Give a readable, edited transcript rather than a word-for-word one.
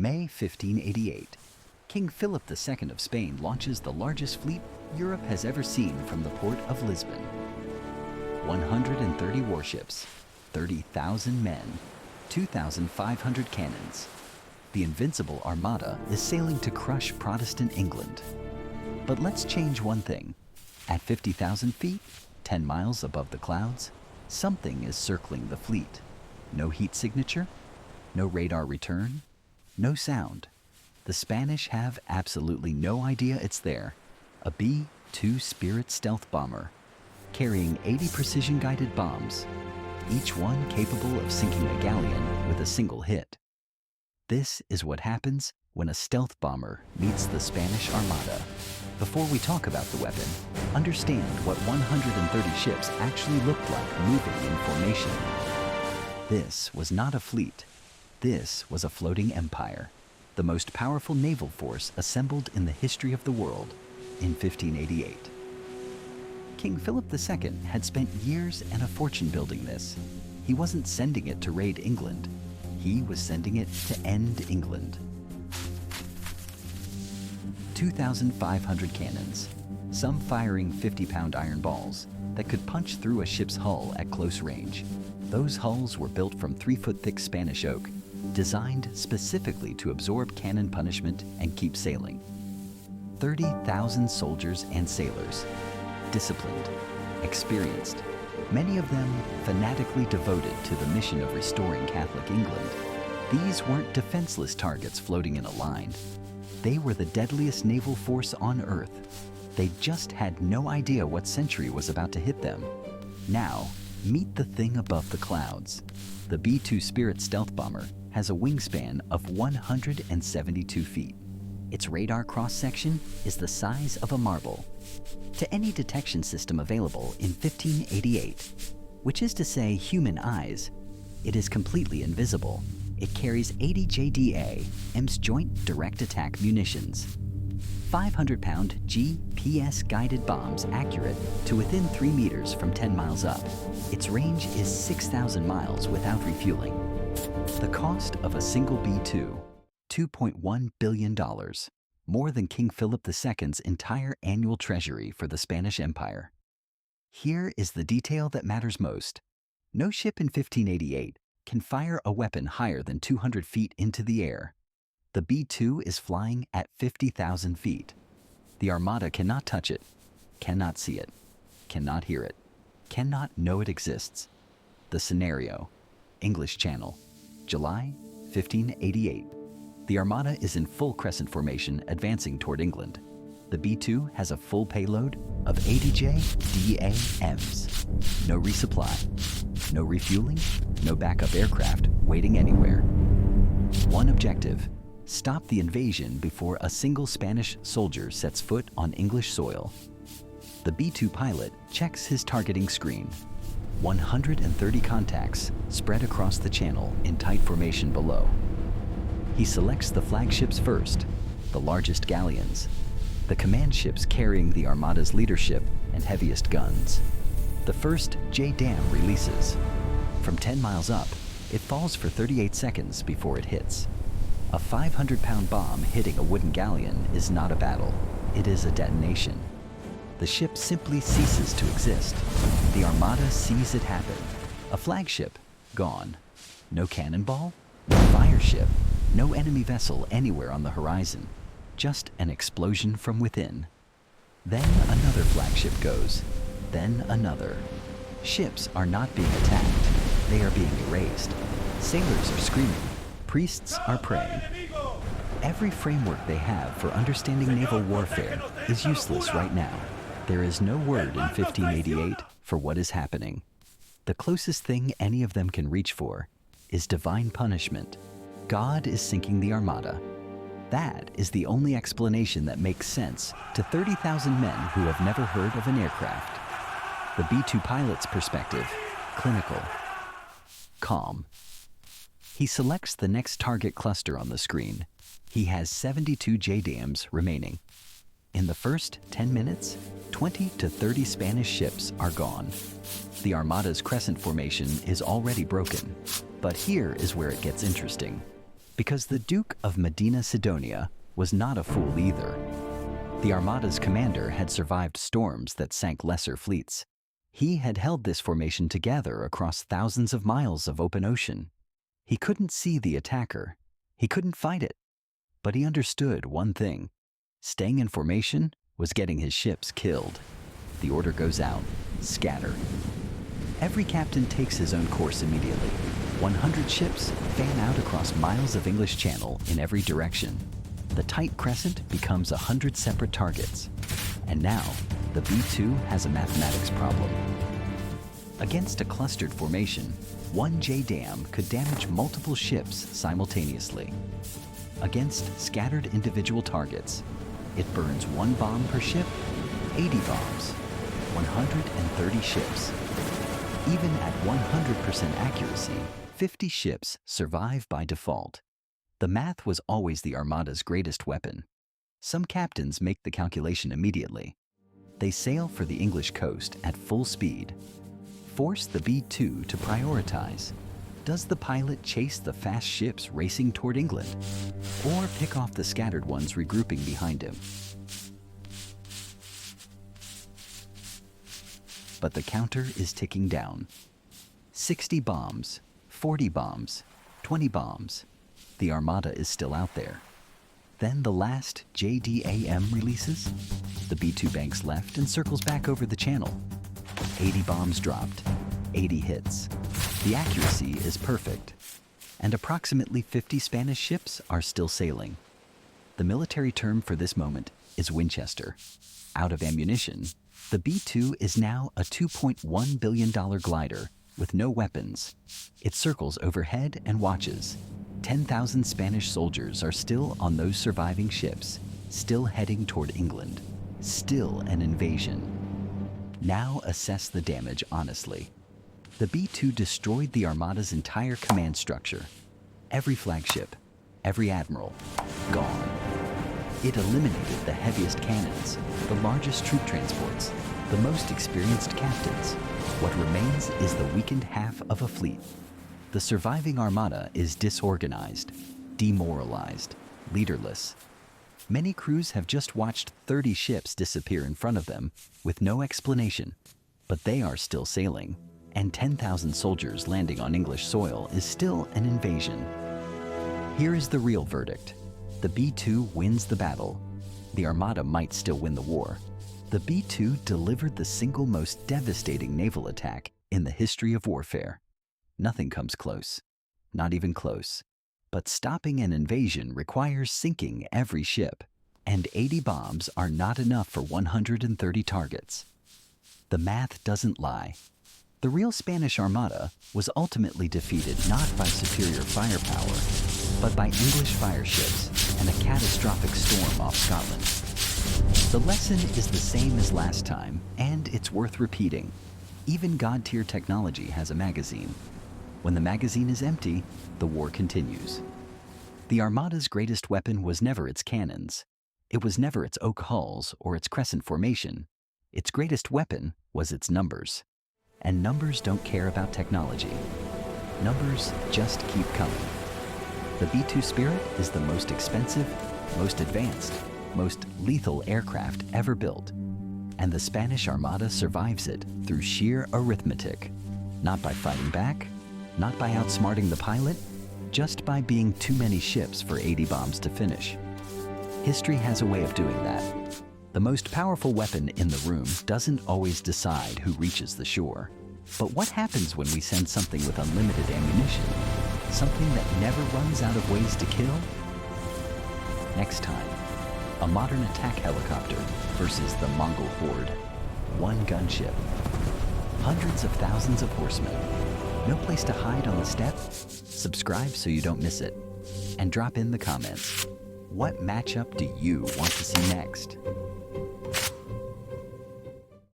May 1588. King Philip II of Spain launches the largest fleet Europe has ever seen from the port of Lisbon. 130 warships, 30,000 men, 2,500 cannons. The invincible Armada is sailing to crush Protestant England. But let's change one thing. At 50,000 feet, 10 miles above the clouds, something is circling the fleet. No heat signature, no radar return, no sound. The Spanish have absolutely no idea it's there. A B-2 Spirit stealth bomber, carrying 80 precision-guided bombs, each one capable of sinking a galleon with a single hit. This is what happens when a stealth bomber meets the Spanish Armada. Before we talk about the weapon, understand what 130 ships actually looked like moving in formation. This was not a fleet. This was a floating empire, the most powerful naval force assembled in the history of the world in 1588. King Philip II had spent years and a fortune building this. He wasn't sending it to raid England. He was sending it to end England. 2,500 cannons, some firing 50-pound iron balls that could punch through a ship's hull at close range. Those hulls were built from 3-foot-thick Spanish oak, designed specifically to absorb cannon punishment and keep sailing. 30,000 soldiers and sailors, disciplined, experienced, many of them fanatically devoted to the mission of restoring Catholic England. These weren't defenseless targets floating in a line. They were the deadliest naval force on Earth. They just had no idea what century was about to hit them. Now, meet the thing above the clouds. The B-2 Spirit stealth bomber has a wingspan of 172 feet. Its radar cross-section is the size of a marble. To any detection system available in 1588, which is to say human eyes, it is completely invisible. It carries 80 JDA, EMS Joint Direct Attack munitions. 500-pound GPS-guided bombs accurate to within 3 meters from 10 miles up. Its range is 6,000 miles without refueling. The cost of a single B-2, $2.1 billion, more than King Philip II's entire annual treasury for the Spanish Empire. Here is the detail that matters most. No ship in 1588 can fire a weapon higher than 200 feet into the air. The B-2 is flying at 50,000 feet. The Armada cannot touch it, cannot see it, cannot hear it, cannot know it exists. The scenario: English Channel, July 1588. The Armada is in full crescent formation advancing toward England. The B-2 has a full payload of 80 JDAMs. No resupply, no refueling, no backup aircraft waiting anywhere. One objective: stop the invasion before a single Spanish soldier sets foot on English soil. The B-2 pilot checks his targeting screen. 130 contacts spread across the channel in tight formation below. He selects the flagships first, the largest galleons, the command ships carrying the Armada's leadership and heaviest guns. The first JDAM releases. From 10 miles up, it falls for 38 seconds before it hits. A 500-pound bomb hitting a wooden galleon is not a battle, it is a detonation. The ship simply ceases to exist. The Armada sees it happen. A flagship, gone. No cannonball, no fire ship, no enemy vessel anywhere on the horizon. Just an explosion from within. Then another flagship goes. Then another. Ships are not being attacked. They are being erased. Sailors are screaming. Priests are praying. Every framework they have for understanding naval warfare is useless right now. There is no word in 1588 for what is happening. The closest thing any of them can reach for is divine punishment. God is sinking the Armada. That is the only explanation that makes sense to 30,000 men who have never heard of an aircraft. The B-2 pilot's perspective: clinical, calm. He selects the next target cluster on the screen. He has 72 JDAMs remaining. In the first 10 minutes, 20 to 30 Spanish ships are gone. The Armada's crescent formation is already broken. But here is where it gets interesting. Because the Duke of Medina Sidonia was not a fool either. The Armada's commander had survived storms that sank lesser fleets. He had held this formation together across thousands of miles of open ocean. He couldn't see the attacker. He couldn't fight it. But he understood one thing. Staying in formation was getting his ships killed. The order goes out, scatter. Every captain takes his own course immediately. 100 ships fan out across miles of English Channel in every direction. The tight crescent becomes 100 separate targets. And now, the B-2 has a mathematics problem. Against a clustered formation, one J-dam could damage multiple ships simultaneously. Against scattered individual targets, it burns 1 bomb per ship, 80 bombs, 130 ships. Even at 100% accuracy, 50 ships survive by default. The math was always the Armada's greatest weapon. Some captains make the calculation immediately. They sail for the English coast at full speed. Force the B-2 to prioritize. Does the pilot chase the fast ships racing toward England? Or pick off the scattered ones regrouping behind him? But the counter is ticking down. 60 bombs, 40 bombs, 20 bombs. The Armada is still out there. Then the last JDAM releases. The B-2 banks left and circles back over the channel. 80 bombs dropped, 80 hits. The accuracy is perfect. And approximately 50 Spanish ships are still sailing. The military term for this moment is Winchester. Out of ammunition, the B-2 is now a $2.1 billion glider with no weapons. It circles overhead and watches. 10,000 Spanish soldiers are still on those surviving ships, still heading toward England, still an invasion. Now assess the damage honestly. The B-2 destroyed the Armada's entire command structure. Every flagship, every admiral, gone. It eliminated the heaviest cannons, the largest troop transports, the most experienced captains. What remains is the weakened half of a fleet. The surviving Armada is disorganized, demoralized, leaderless. Many crews have just watched 30 ships disappear in front of them with no explanation, but they are still sailing, and 10,000 soldiers landing on English soil is still an invasion. Here is the real verdict. The B-2 wins the battle. The Armada might still win the war. The B-2 delivered the single most devastating naval attack in the history of warfare. Nothing comes close, not even close. But stopping an invasion requires sinking every ship, and 80 bombs are not enough for 130 targets. The math doesn't lie. The real Spanish Armada was ultimately defeated not by superior firepower, but by English fire ships and a catastrophic storm off Scotland. The lesson is the same as last time, and it's worth repeating. Even God-tier technology has a magazine. When the magazine is empty, the war continues. The Armada's greatest weapon was never its cannons. It was never its oak hulls or its crescent formation. Its greatest weapon was its numbers. And numbers don't care about technology. Numbers just keep coming. The B-2 Spirit is the most expensive, most advanced, most lethal aircraft ever built. And the Spanish Armada survives it through sheer arithmetic. Not by fighting back, not by outsmarting the pilot, just by being too many ships for 80 bombs to finish. History has a way of doing that. The most powerful weapon in the room doesn't always decide who reaches the shore. But what happens when we send something with unlimited ammunition? Something that never runs out of ways to kill? Next time, a modern attack helicopter versus the Mongol horde. One gunship. Hundreds of thousands of horsemen. No place to hide on the steppe? Subscribe so you don't miss it. And drop in the comments. What matchup do you want to see next?